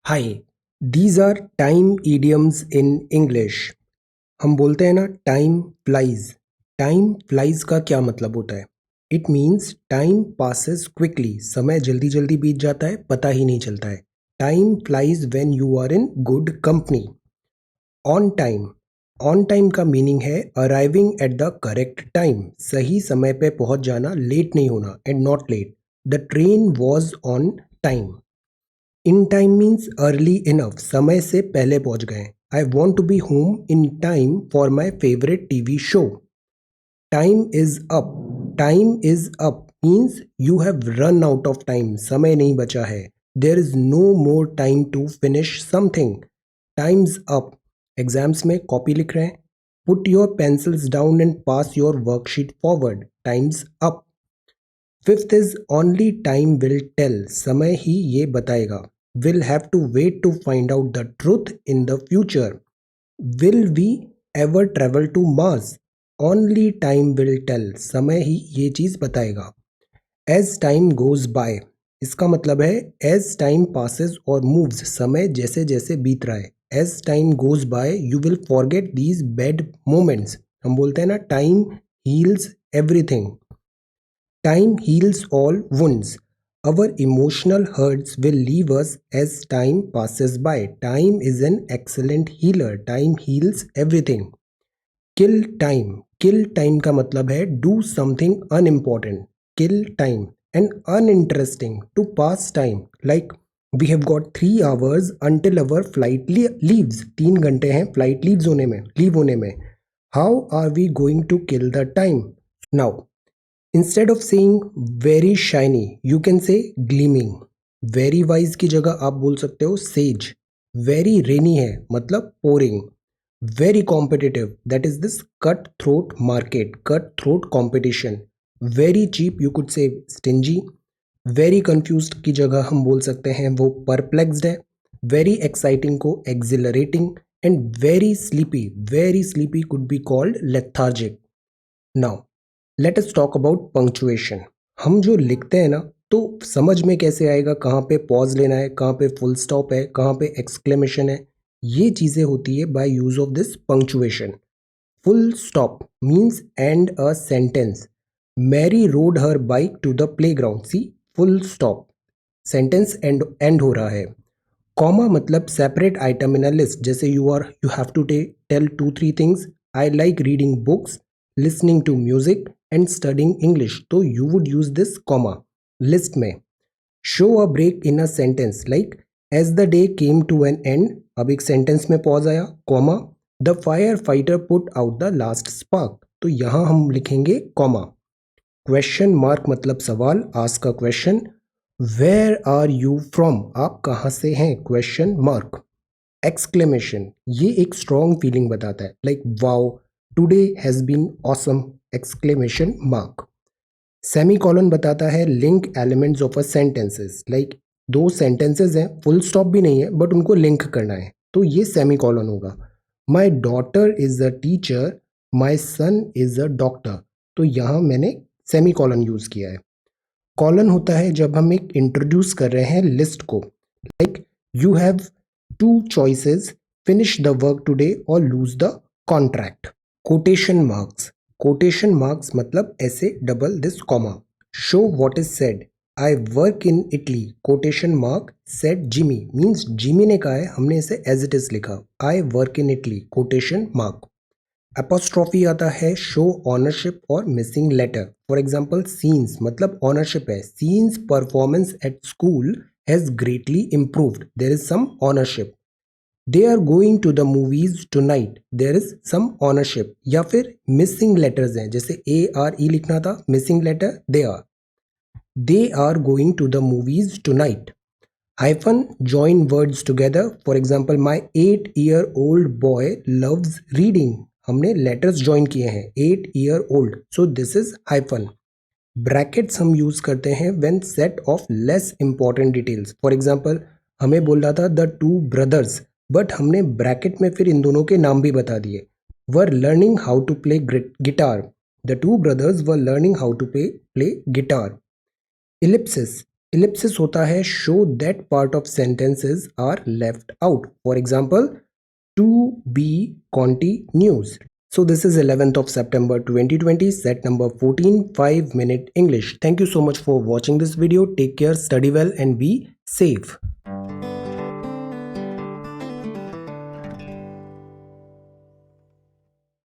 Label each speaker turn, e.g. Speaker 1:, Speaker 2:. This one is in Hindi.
Speaker 1: Hi, these are time idioms in English. हम बोलते हैं ना टाइम फ्लाइज। टाइम फ्लाइज का क्या मतलब होता है? It means time passes quickly. समय जल्दी जल्दी बीत जाता है, पता ही नहीं चलता है। Time flies when you are in good company. On time. On time का मीनिंग है arriving at the correct time. सही समय पे पहुंच जाना, लेट नहीं होना and not late. The train was on time. In time means early enough, समय से पहले पहुंच गए। I want to be home in time for my favourite TV show. Time is up. Time is up means you have run out of time, समय नहीं बचा है। There is no more time to finish something. Time's up. Exams में कॉपी लिख रहे हैं, put your pencils down and pass your worksheet forward. Time's up. Fifth is only time will tell, समय ही ये बताएगा। Will have to wait to find out the truth in the future. Will we ever travel to Mars? Only time will tell, समय ही ये चीज बताएगा। एज टाइम गोज बाय, इसका मतलब है एज टाइम पासेस और मूव्स, समय जैसे जैसे बीत रहा है। As time goes by you will forget these bad moments. हम बोलते हैं ना time heals everything. Time heals all wounds. Our emotional hurts will leave us as time passes by. Time is an excellent healer. Time heals everything. Kill time. Kill time का मतलब है do something unimportant. Kill time. And uninteresting, to pass time. Like we have got 3 hours until our flight leaves. 3 घंटे हैं flight leave होने में. How are we going to kill the time? Now, instead of saying very shiny you can say gleaming. Very wise की जगह आप बोल सकते हो सेज। वेरी रेनी है मतलब pouring. Very competitive, that is this cut throat market, cut throat competition. Very cheap you could say stingy. Very confused की जगह हम बोल सकते हैं वो परप्लेक्स्ड है। वेरी एक्साइटिंग को accelerating. And very sleepy could be called lethargic. Now let us talk about punctuation. हम जो लिखते हैं ना, तो समझ में कैसे आएगा कहाँ पे पॉज लेना है, कहाँ पे फुल स्टॉप है, कहाँ पे एक्सक्लेमेशन है। ये चीज़ें होती है by use of this punctuation. Full stop means end a sentence. Mary rode her bike to the playground. See, full stop, sentence end हो रहा है। कॉमा मतलब separate items in a list. जैसे you have to tell 2-3 things. I like reading books, listening to music and studying English, तो you would use this comma list में। Show a break in a sentence like as the day came to an end. अब एक सेंटेंस में पॉज आया, comma. The fire fighter put out the last spark, तो यहां हम लिखेंगे कॉमा। क्वेश्चन मार्क मतलब सवाल, ask a question. Where are you from, आप कहाँ से हैं, क्वेश्चन मार्क। एक्सक्लेमेशन, ये एक स्ट्रॉन्ग फीलिंग बताता है like wow, today has been awesome, exclamation mark. Semicolon बताता है link elements of a sentences. Like दो सेंटेंसेस हैं, फुल स्टॉप भी नहीं है बट उनको लिंक करना है, तो ये सेमी कॉलन होगा। My daughter is a teacher, my son is a doctor, तो यहाँ मैंने सेमी कॉलन यूज किया है। कॉलन होता है जब हम एक इंट्रोड्यूस कर रहे हैं लिस्ट को, like you have 2 choices, finish the work today और lose the contract. Quotation marks. Quotation marks मतलब ऐसे double this comma. Show what is said, I work in Italy, quotation mark said Jimmy means Jimmy ने कहा है, हमने इसे एज इट इज लिखा। I work in Italy, quotation mark. Apostrophe आता है शो ऑनरशिप और missing letter. For example Sean's मतलब ऑनरशिप है, scenes performance at school has greatly improved, there is some ownership. They are going to the movies tonight, there is some ownership. या फिर मिसिंग लेटर्स हैं, जैसे ARE लिखना था, missing letter they are going to the movies tonight. Hyphen join words together, for example my 8-year-old boy loves reading, हमने लेटर्स ज्वाइन किए हैं, 8-year-old, so this is hyphen। Brackets हम यूज करते हैं when set off less important details. For example हमें बोल रहा था द 2 brothers, बट हमने ब्रैकेट में फिर इन दोनों के नाम भी बता दिए। Were learning how to play guitar, the 2 brothers were learning how to play guitar. Ellipsis, Ellipsis होता है show that part of sentences are left out. For example, to be continues. So this is 11th of September 2020, set number 14, 5-minute English. Thank you so much for watching this video. Take care, study well and be safe.